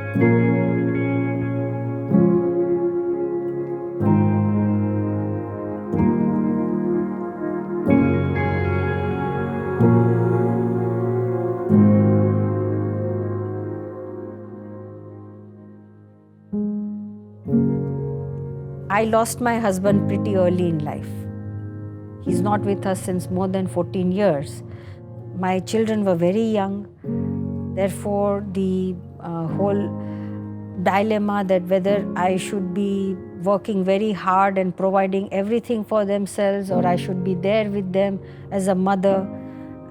I lost my husband pretty early in life. He's not with us since more than 14 years. My children were very young. Therefore, the whole dilemma that whether I should be working very hard and providing everything for themselves, or I should be there with them as a mother,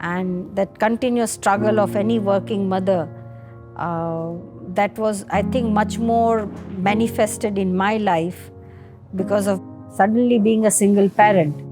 and that continuous struggle of any working mother, that was, I think, much more manifested in my life because of suddenly being a single parent.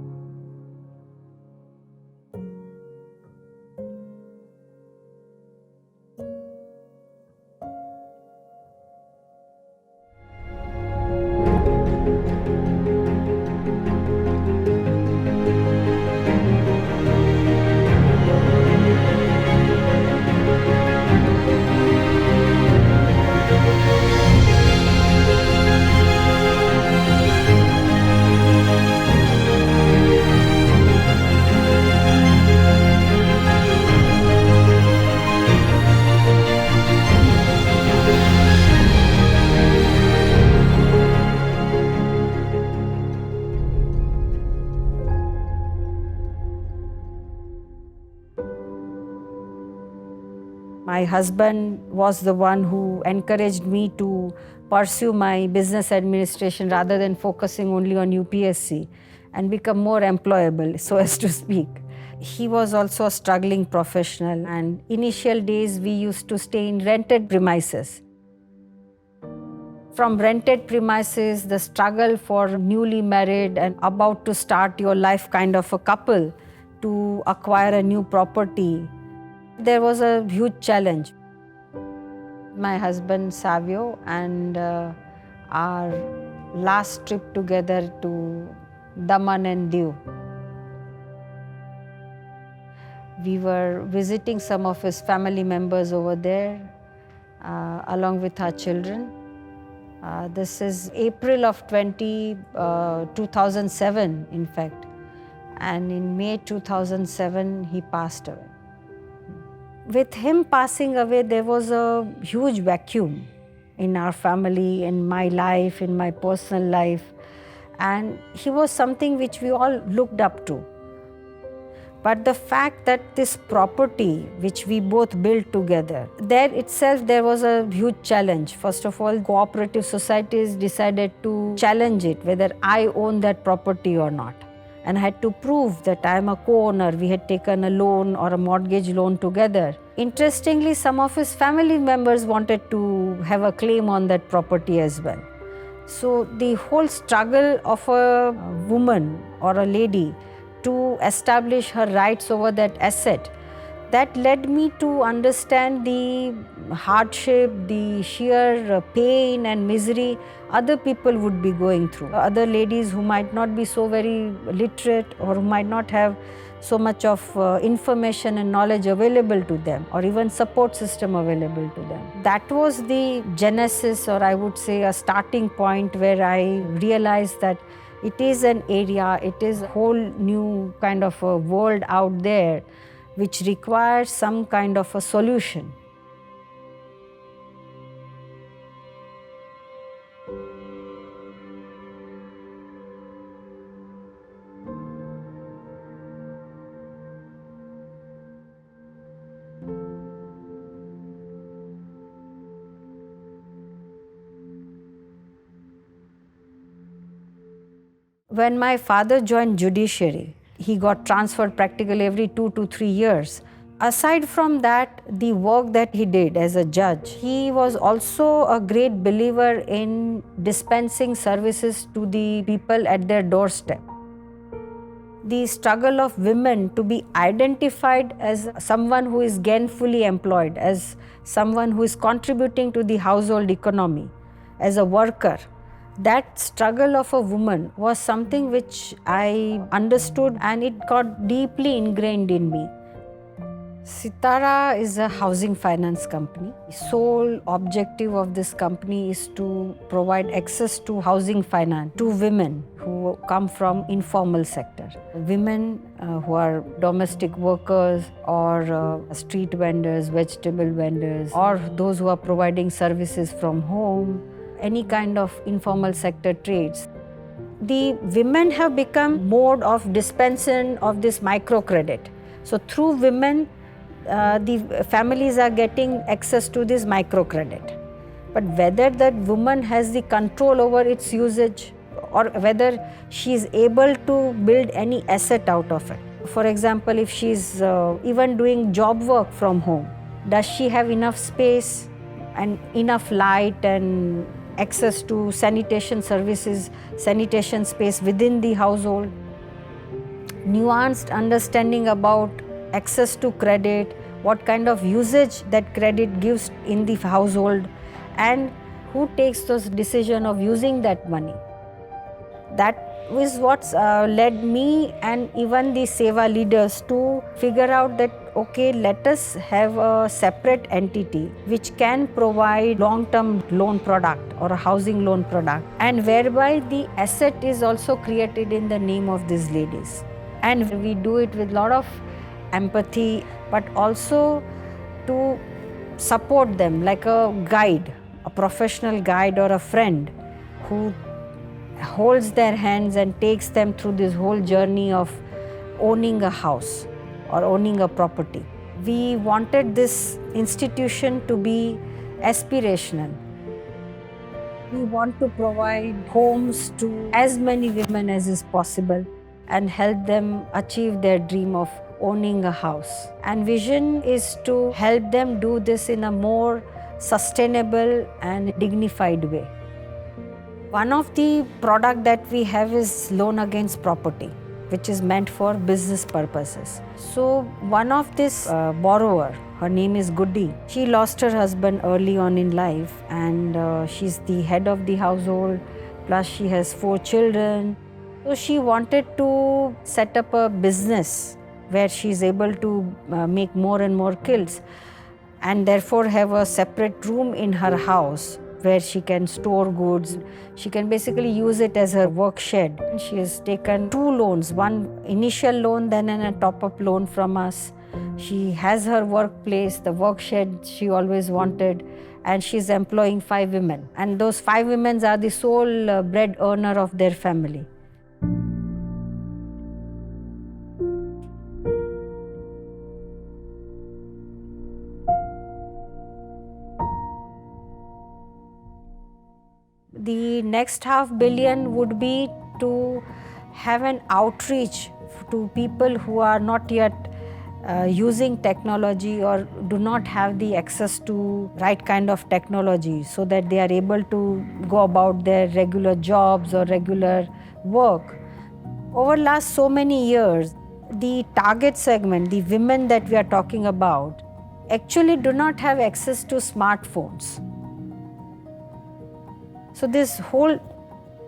My husband was the one who encouraged me to pursue my business administration rather than focusing only on UPSC and become more employable, so as to speak. He was also a struggling professional, and initial days we used to stay in rented premises. From rented premises, the struggle for newly married and about to start your life kind of a couple to acquire a new property, there was a huge challenge. My husband Savio and our last trip together to Daman and Diu. We were visiting some of his family members over there along with our children. This is April of 2007, in fact. And in May 2007, he passed away. With him passing away, there was a huge vacuum in our family, in my life, in my personal life. And he was something which we all looked up to. But the fact that this property, which we both built together, there itself there was a huge challenge. First of all, cooperative societies decided to challenge it, whether I own that property or not. And I had to prove that I am a co-owner. We had taken a loan or a mortgage loan together. Interestingly, some of his family members wanted to have a claim on that property as well. So the whole struggle of a woman or a lady to establish her rights over that asset, that led me to understand the hardship, the sheer pain and misery other people would be going through. Other ladies who might not be so very literate or who might not have so much of information and knowledge available to them, or even support system available to them. That was the genesis, or I would say a starting point, where I realized that it is an area, it is a whole new kind of a world out there which requires some kind of a solution. When my father joined judiciary, he got transferred practically every 2 to 3 years. Aside from that, the work that he did as a judge, he was also a great believer in dispensing services to the people at their doorstep. The struggle of women to be identified as someone who is gainfully employed, as someone who is contributing to the household economy, as a worker, that struggle of a woman was something which I understood, and it got deeply ingrained in me. Sitara is a housing finance company. The sole objective of this company is to provide access to housing finance to women who come from informal sector. Women who are domestic workers or street vendors, vegetable vendors, or those who are providing services from home, any kind of informal sector trades. The women have become mode of dispensation of this microcredit. So through women, the families are getting access to this microcredit. But whether that woman has the control over its usage or whether she is able to build any asset out of it. For example, if she is even doing job work from home, does she have enough space and enough light and access to sanitation services, sanitation space within the household? Nuanced understanding about access to credit, what kind of usage that credit gives in the household, and who takes those decision of using that money. That is what's led me and even the Seva leaders to figure out that, okay, let us have a separate entity which can provide long-term loan product or a housing loan product, and whereby the asset is also created in the name of these ladies. And we do it with a lot of empathy, but also to support them like a guide, a professional guide or a friend who holds their hands and takes them through this whole journey of owning a house or owning a property. We wanted this institution to be aspirational. We want to provide homes to as many women as is possible and help them achieve their dream of owning a house. And vision is to help them do this in a more sustainable and dignified way. One of the product that we have is loan against property, which is meant for business purposes. So one of this borrower, her name is Goody. She lost her husband early on in life, and she's the head of the household, plus she has 4 children. So she wanted to set up a business where she's able to make more and more quilts, and therefore have a separate room in her house where she can store goods. She can basically use it as her work shed. She has taken 2 loans, one initial loan, then a top-up loan from us. She has her workplace, the work shed she always wanted, and she's employing 5 women. And those 5 women are the sole bread earner of their family. The next $500 million would be to have an outreach to people who are not yet using technology or do not have the access to right kind of technology, so that they are able to go about their regular jobs or regular work. Over last so many years, the target segment, the women that we are talking about, actually do not have access to smartphones. So this whole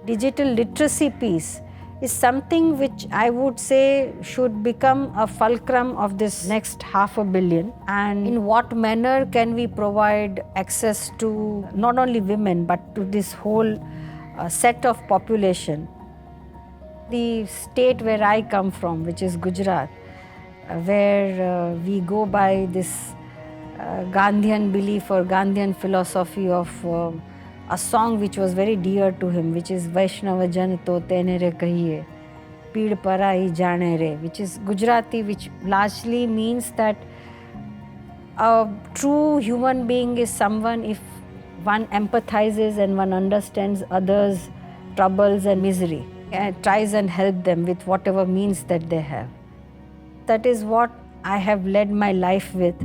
digital literacy piece is something which I would say should become a fulcrum of this next $500 million. And in what manner can we provide access to not only women but to this whole set of population. The state where I come from, which is Gujarat, where we go by this Gandhian belief or Gandhian philosophy of a song which was very dear to him, which is Vaishnava Jan to tene re kahiye, Peed parai jane re, which is Gujarati, which largely means that a true human being is someone if one empathizes and one understands others' troubles and misery and tries and help them with whatever means that they have. That is what I have led my life with.